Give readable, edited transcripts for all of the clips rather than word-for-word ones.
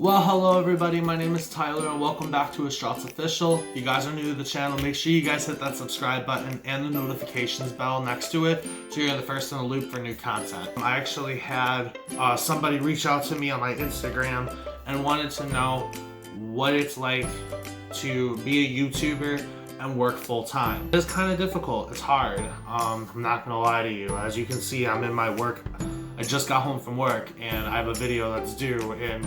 Well, hello everybody, my name is Tyler and welcome back to AstrottzOfficial. If you guys are new to the channel, make sure you guys hit that subscribe button and the notifications bell next to it so you're the first in the loop for new content. I actually had somebody reach out to me on my Instagram and wanted to know what it's like to be a YouTuber and work full-time. It's kind of difficult, it's hard. I'm not gonna lie to you. As you can see, I'm in my work. I just got home from work and I have a video that's due in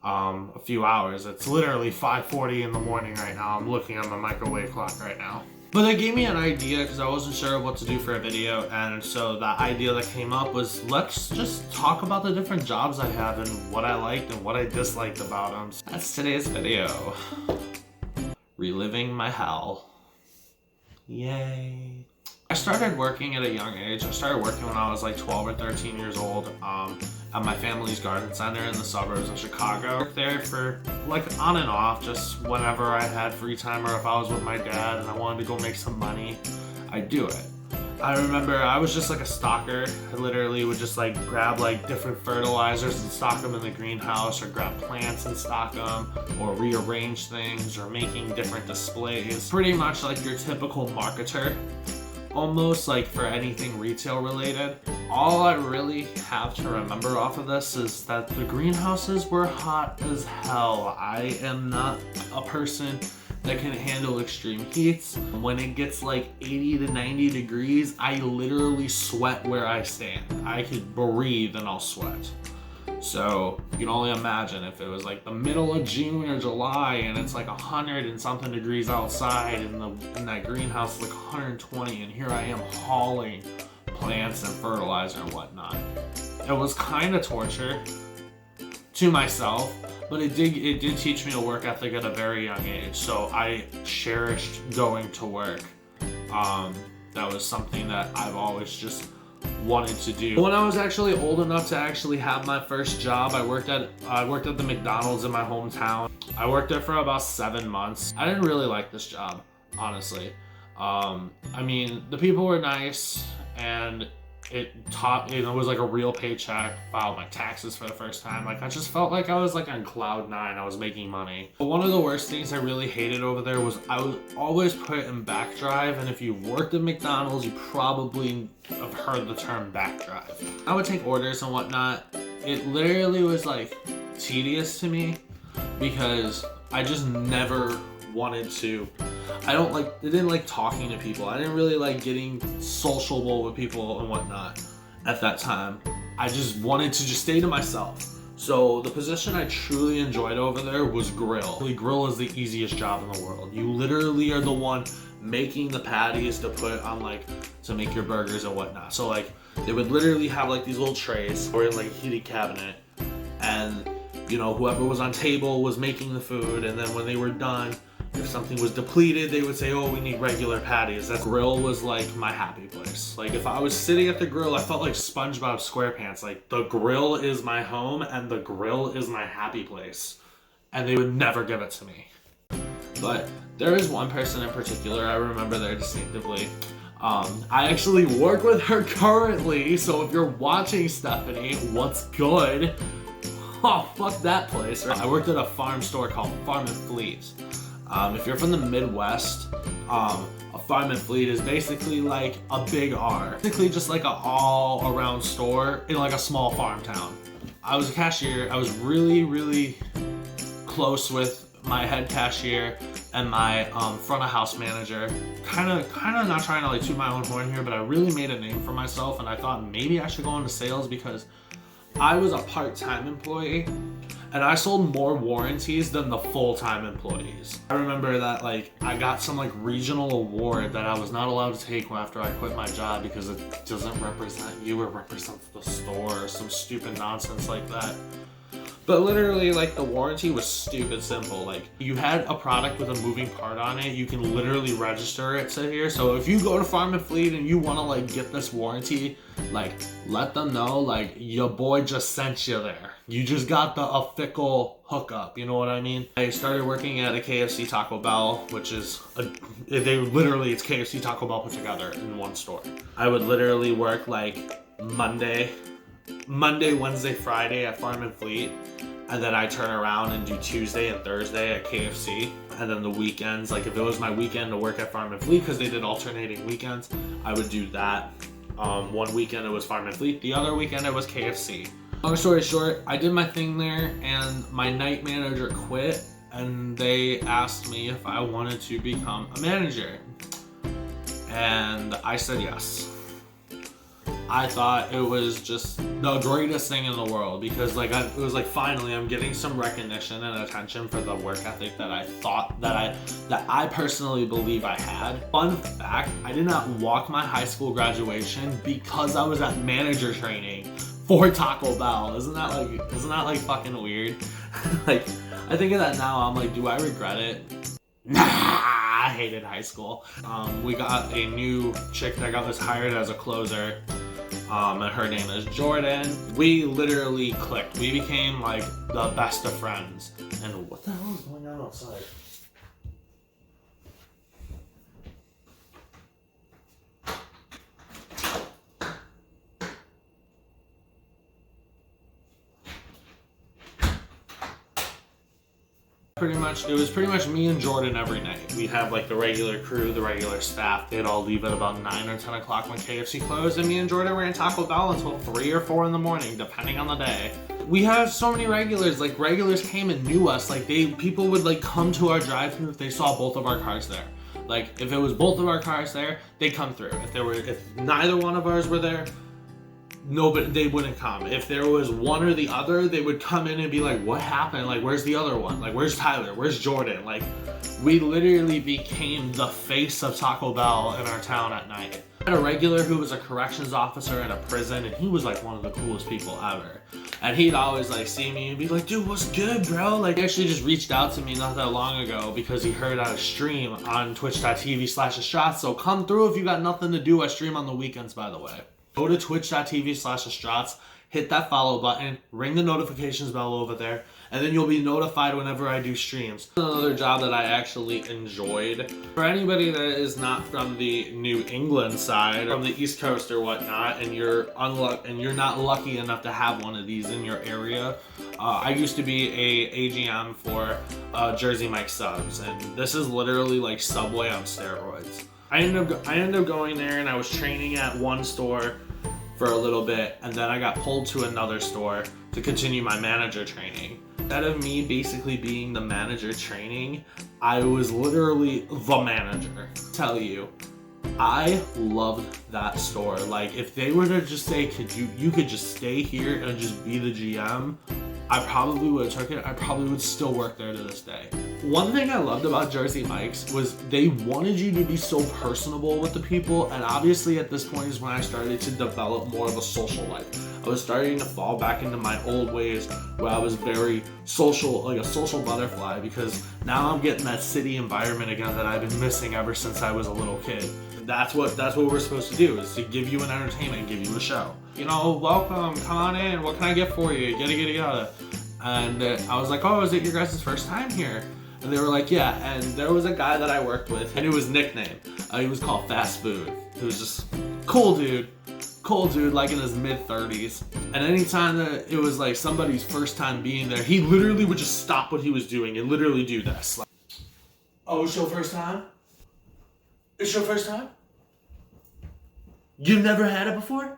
a few hours. It's literally 5:40 in the morning right now. I'm looking at my microwave clock right now. But it gave me an idea because I wasn't sure what to do for a video, and so the idea that came up was let's just talk about the different jobs I have and what I liked and what I disliked about them. That's today's video. Reliving my hell. Yay. I started working at a young age. I started working when I was like 12 or 13 years old at my family's garden center in the suburbs of Chicago. I worked there for like on and off, just whenever I had free time or if I was with my dad and I wanted to go make some money, I'd do it. I remember I was just like a stocker. I literally would just like grab like different fertilizers and stock them in the greenhouse, or grab plants and stock them, or rearrange things, or making different displays. Pretty much like your typical marketer. Almost like for anything retail related. All I really have to remember off of this is that the greenhouses were hot as hell. I am not a person that can handle extreme heats. When it gets like 80 to 90 degrees, I literally sweat where I stand. I could breathe and I'll sweat. So you can only imagine if it was like the middle of June or July and it's like 100 and something degrees outside and in that greenhouse is like 120, and here I am hauling plants and fertilizer and whatnot. It was kind of torture to myself, but it did teach me a work ethic at a very young age. So I cherished going to work. That was something that I've always just wanted to do. When I was actually old enough to actually have my first job, I worked at the McDonald's in my hometown. I worked there for about 7 months. I didn't really like this job, honestly. I mean, the people were nice and it was like a real paycheck. Filed my taxes for the first time. Like I just felt like I was like on cloud nine. I was making money. But one of the worst things I really hated over there was I was always put in backdrive, and if you've worked at McDonald's, you probably have heard the term backdrive. I would take orders and whatnot. It literally was like tedious to me because I just never wanted to. I didn't like talking to people. I didn't really like getting sociable with people and whatnot at that time. I just wanted to just stay to myself. So the position I truly enjoyed over there was grill. Grill is the easiest job in the world. You literally are the one making the patties to put on to make your burgers and whatnot. So like they would literally have like these little trays or in like a heated cabinet, and you know, whoever was on table was making the food, and then when they were done, if something was depleted, they would say, oh, we need regular patties. That grill was like my happy place. Like if I was sitting at the grill, I felt like SpongeBob SquarePants. Like the grill is my home and the grill is my happy place. And they would never give it to me. But there is one person in particular I remember there distinctively. I actually work with her currently, so if you're watching, Stephanie, what's good? Oh, fuck that place. I worked at a farm store called Farm and Fleet. If you're from the Midwest, a Farm and Fleet is basically like a big R. Basically just like an all-around store in like a small farm town. I was a cashier. I was really, really close with my head cashier and my front of house manager. Kind of not trying to like toot my own horn here, but I really made a name for myself, and I thought maybe I should go into sales because I was a part-time employee and I sold more warranties than the full-time employees. I remember that like I got some like regional award that I was not allowed to take after I quit my job because it doesn't represent you, it represents the store or some stupid nonsense like that. But literally, like, the warranty was stupid simple. Like, you had a product with a moving part on it, you can literally register it to here. So if you go to Farm and Fleet and you want to, like, get this warranty, like, let them know, like, your boy just sent you there. You just got the official hookup, you know what I mean? I started working at a KFC Taco Bell, which is, it's KFC Taco Bell put together in one store. I would literally work, like, Monday Monday, Wednesday, Friday at Farm and Fleet, and then I turn around and do Tuesday and Thursday at KFC. And then the weekends, like if it was my weekend to work at Farm and Fleet, because they did alternating weekends, I would do that. One weekend it was Farm and Fleet, the other weekend it was KFC. Long story short, I did my thing there, and my night manager quit, and they asked me if I wanted to become a manager. And I said yes. I thought it was just the greatest thing in the world, because like it was like finally I'm getting some recognition and attention for the work ethic that I thought that I personally believe I had. Fun fact, I did not walk my high school graduation because I was at manager training for Taco Bell. Isn't that like fucking weird? Like I think of that now, I'm like, do I regret it? Nah, I hated high school. We got a new chick that got us hired as a closer. And her name is Jordan. We literally clicked. We became like the best of friends. And what the hell is going on outside? It was pretty much me and Jordan every night. We'd have like the regular crew, the regular staff. They'd all leave at about 9 or 10 o'clock when KFC closed, and me and Jordan ran Taco Bell until 3 or 4 in the morning, depending on the day. We had so many regulars. Like regulars came and knew us. Like people would like come to our drive-thru if they saw both of our cars there. Like if it was both of our cars there, they'd come through. If neither one of ours were there, nobody, they wouldn't come. If there was one or the other, they would come in and be like, what happened? Like, where's the other one? Like, where's Tyler? Where's Jordan? Like, we literally became the face of Taco Bell in our town at night. I had a regular who was a corrections officer in a prison, and he was like one of the coolest people ever. And he'd always like see me and be like, dude, what's good, bro? Like, he actually just reached out to me not that long ago because he heard I stream on twitch.tv/Asstrotz. So come through if you got nothing to do. I stream on the weekends, by the way. Go to twitch.tv/Asstrotz, hit that follow button, ring the notifications bell over there, and then you'll be notified whenever I do streams. Another job that I actually enjoyed. For anybody that is not from the New England side, from the East Coast or whatnot, and you're not lucky enough to have one of these in your area, I used to be a AGM for Jersey Mike subs, and this is literally like Subway on steroids. I ended up going there, and I was training at one store for a little bit, and then I got pulled to another store to continue my manager training. Instead of me basically being the manager training, I was literally the manager. Tell you, I loved that store. Like, if they were to just say, you could just stay here and just be the GM, I probably would have took it. I probably would still work there to this day. One thing I loved about Jersey Mike's was they wanted you to be so personable with the people, and obviously at this point is when I started to develop more of a social life. I was starting to fall back into my old ways where I was very social, like a social butterfly, because now I'm getting that city environment again that I've been missing ever since I was a little kid. That's what we're supposed to do, is to give you an entertainment, give you a show. You know, welcome, come on in, what can I get for you? Yada. And I was like, oh, is it your guys' first time here? And they were like, yeah. And there was a guy that I worked with, and it was nickname. He was called Fast Food. He was just cool dude, like in his mid-30s. And anytime that it was like somebody's first time being there, he literally would just stop what he was doing and literally do this. Like, oh, it's your first time? It's your first time? You've never had it before?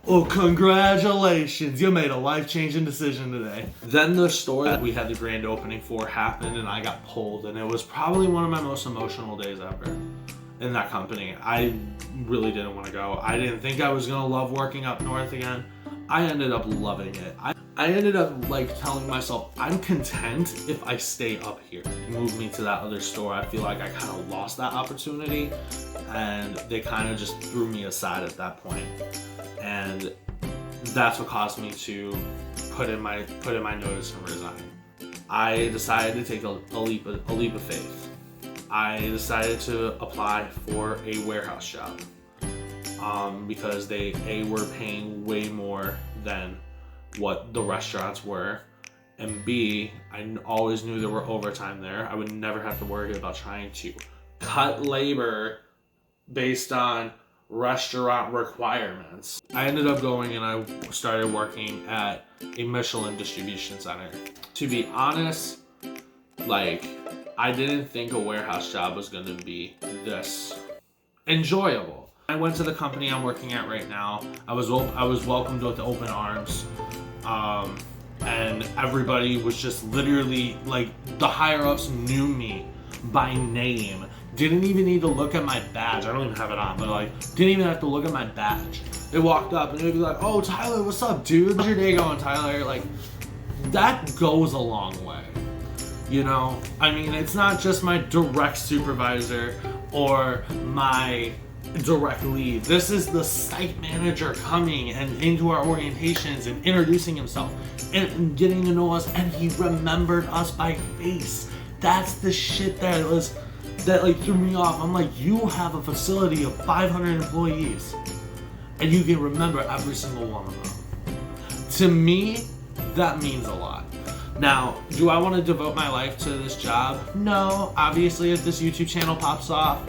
Oh, congratulations, you made a life-changing decision today. Then the store that we had the grand opening for happened, and I got pulled, and it was probably one of my most emotional days ever in that company. I really didn't want to go. I didn't think I was gonna love working up north again. I ended up loving it. I ended up like telling myself, I'm content if I stay up here. Move me to that other store. I feel like I kind of lost that opportunity, and they kind of just threw me aside at that point. And that's what caused me to put in my notice and resign. I decided to take a leap of faith. I decided to apply for a warehouse job because they were paying way more than what the restaurants were, and B, I always knew there were overtime there. I would never have to worry about trying to cut labor based on restaurant requirements. I ended up going and I started working at a Michelin distribution center. To be honest, like, I didn't think a warehouse job was gonna be this enjoyable. I went to the company I'm working at right now. I was welcomed with open arms. And everybody was just literally, like, the higher ups knew me by name. Didn't even need to look at my badge. I don't even have it on, but like, didn't even have to look at my badge. They walked up and they'd be like, "Oh, Tyler, what's up, dude? How's your day going, Tyler?" Like, that goes a long way. You know, I mean, it's not just my direct supervisor or my direct lead. This is the site manager coming and into our orientations and introducing himself and getting to know us, and he remembered us by face. That's the shit that like threw me off. I'm like, you have a facility of 500 employees and you can remember every single one of them. To me, that means a lot. Now, do I want to devote my life to this job? No. Obviously, if this YouTube channel pops off,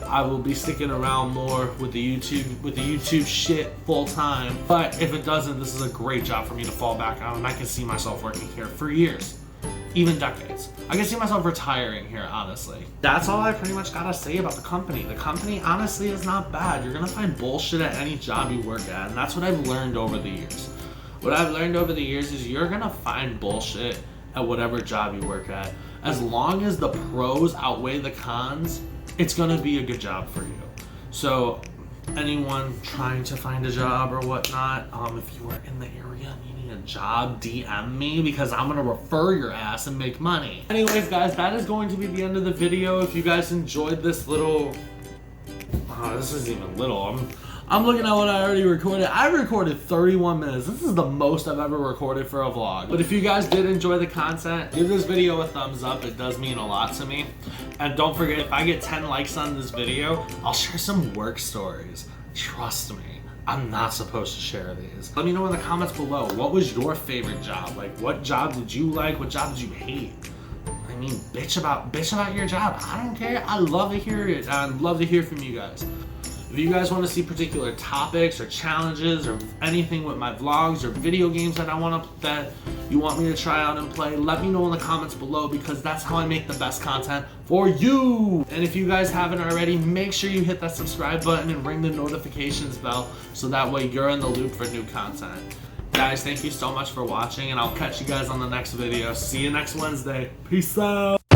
I will be sticking around more with the YouTube shit full time. But if it doesn't, this is a great job for me to fall back on, and I can see myself working here for years, even decades. I can see myself retiring here, honestly. That's all I pretty much gotta say about the company. The company, honestly, is not bad. You're gonna find bullshit at any job you work at, and that's what I've learned over the years. What I've learned over the years is you're gonna find bullshit at whatever job you work at. As long as the pros outweigh the cons, it's gonna be a good job for you. So anyone trying to find a job or whatnot, if you are in the area and you need a job, DM me, because I'm gonna refer your ass and make money. Anyways, guys, that is going to be the end of the video. If you guys enjoyed this little, this isn't even little, I'm looking at what I already recorded. I recorded 31 minutes. This is the most I've ever recorded for a vlog. But if you guys did enjoy the content, give this video a thumbs up. It does mean a lot to me. And don't forget, if I get 10 likes on this video, I'll share some work stories. Trust me, I'm not supposed to share these. Let me know in the comments below, what was your favorite job? Like, what job did you like? What job did you hate? I mean, bitch about your job. I don't care. I love to hear it. I'd love to hear from you guys. If you guys want to see particular topics or challenges or anything with my vlogs or video games that that you want me to try out and play, let me know in the comments below, because that's how I make the best content for you. And if you guys haven't already, make sure you hit that subscribe button and ring the notifications bell so that way you're in the loop for new content. Guys, thank you so much for watching, and I'll catch you guys on the next video. See you next Wednesday. Peace out.